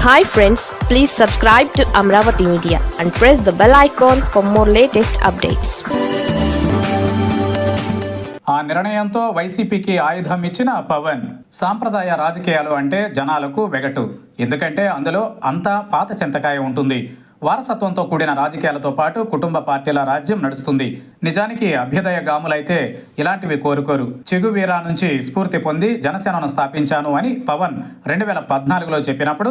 Hi friends, please subscribe to Amravati Media and press the bell icon for more latest updates. ఆ నిర్ణయంతో వైసీపీకి ఆయుధం ఇచ్చిన పవన్. సాంప్రదాయ రాజకీయాలు అంటే జనాలకు వెగటు. ఎందుకంటే అందులో అంతా పాత చింతకాయ ఉంటుంది. వారసత్వంతో కూడిన రాజకీయాలతో పాటు కుటుంబ పార్టీల రాజ్యం నడుస్తుంది. నిజానికి అభ్యుదయ గాములైతే ఇలాంటివి కోరుకోరు. చెగువీరా నుంచి స్ఫూర్తి పొంది జనసేనను స్థాపించాను అని పవన్ 2014లో చెప్పినప్పుడు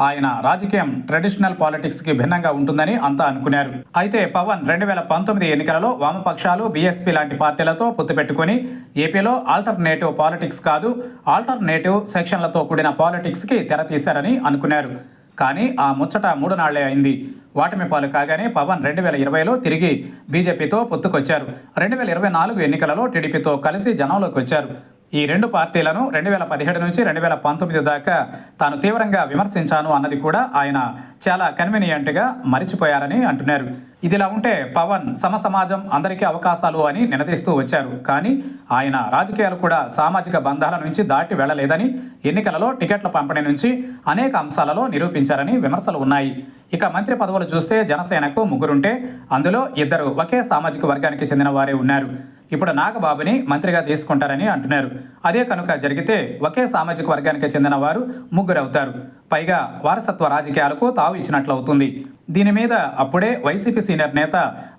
ఆయన రాజకీయం ట్రెడిషనల్ పాలిటిక్స్కి భిన్నంగా ఉంటుందని అంతా అనుకున్నారు. అయితే పవన్ 2019 ఎన్నికలలో వామపక్షాలు, బీఎస్పీ లాంటి పార్టీలతో పొత్తు పెట్టుకుని ఏపీలో ఆల్టర్నేటివ్ పాలిటిక్స్ కాదు, ఆల్టర్నేటివ్ సెక్షన్లతో కూడిన పాలిటిక్స్కి తెరతీశారని అనుకున్నారు. కానీ ఆ ముచ్చట 3 నాళ్లే అయింది. వాటమి పాలు కాగానే పవన్ 2020లో తిరిగి బీజేపీతో పొత్తుకొచ్చారు. 2024 ఎన్నికలలో టీడీపీతో కలిసి జనంలోకి వచ్చారు. ఈ రెండు పార్టీలను 2017 నుంచి 2019 దాకా తాను తీవ్రంగా విమర్శించాను అన్నది కూడా ఆయన చాలా కన్వీనియంట్గా మరిచిపోయారని అంటున్నారు. ఇదిలా ఉంటే పవన్ సమాజం అందరికీ అవకాశాలు అని నినదీస్తూ వచ్చారు. కానీ ఆయన రాజకీయాలు కూడా సామాజిక బంధాల నుంచి దాటి వెళ్లలేదని, ఎన్నికలలో టికెట్ల పంపిణీ నుంచి అనేక అంశాలలో నిరూపించారని విమర్శలు ఉన్నాయి. ఇక మంత్రి పదవులు చూస్తే జనసేనకు 3 ఉంటే అందులో 2 ఒకే సామాజిక వర్గానికి చెందిన వారే ఉన్నారు. ఇప్పుడు నాగబాబుని మంత్రిగా తీసుకుంటారని అంటున్నారు. అదే కనుక జరిగితే ఒకే సామాజిక వర్గానికి చెందిన వారు 3 అవుతారు. పైగా వారసత్వ రాజకీయాలకు తావు ఇచ్చినట్లు అవుతుంది. దీని మీద అప్పుడే వైసీపీ సీనియర్ నేత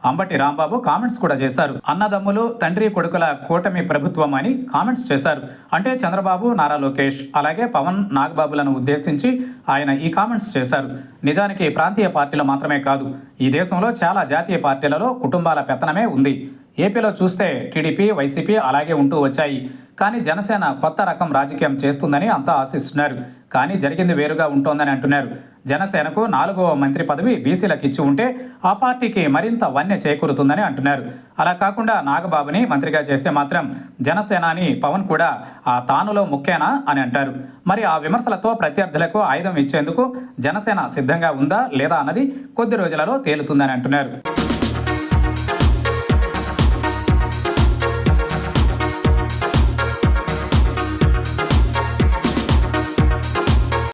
అంబటి రాంబాబు కామెంట్స్ కూడా చేశారు. అన్నదమ్ములు, తండ్రి కొడుకుల కూటమి ప్రభుత్వం అని కామెంట్స్ చేశారు. అంటే చంద్రబాబు, నారా లోకేష్, అలాగే పవన్, నాగబాబులను ఉద్దేశించి ఆయన ఈ కామెంట్స్ చేశారు. నిజానికి ప్రాంతీయ పార్టీలు మాత్రమే కాదు, ఈ దేశంలో చాలా జాతీయ పార్టీలలో కుటుంబాల పెత్తనమే ఉంది. ఏపీలో చూస్తే టీడీపీ, వైసీపీ అలాగే ఉంటూ వచ్చాయి. కానీ జనసేన కొత్త రకం రాజకీయం చేస్తుందని అంతా ఆశిస్తున్నారు. కానీ జరిగింది వేరుగా ఉంటోందని అంటున్నారు. జనసేనకు 4వ మంత్రి పదవి బీసీలకు ఇచ్చి ఉంటే ఆ పార్టీకి మరింత వన్య చేకూరుతుందని అంటున్నారు. అలా కాకుండా నాగబాబుని మంత్రిగా చేస్తే మాత్రం జనసేనాని పవన్ కూడా ఆ తానులో ముఖ్యేనా అని అంటారు. మరి ఆ విమర్శలతో ప్రత్యర్థులకు ఆయుధం ఇచ్చేందుకు జనసేన సిద్ధంగా ఉందా లేదా అన్నది కొద్ది రోజులలో తేలుతుందని అంటున్నారు.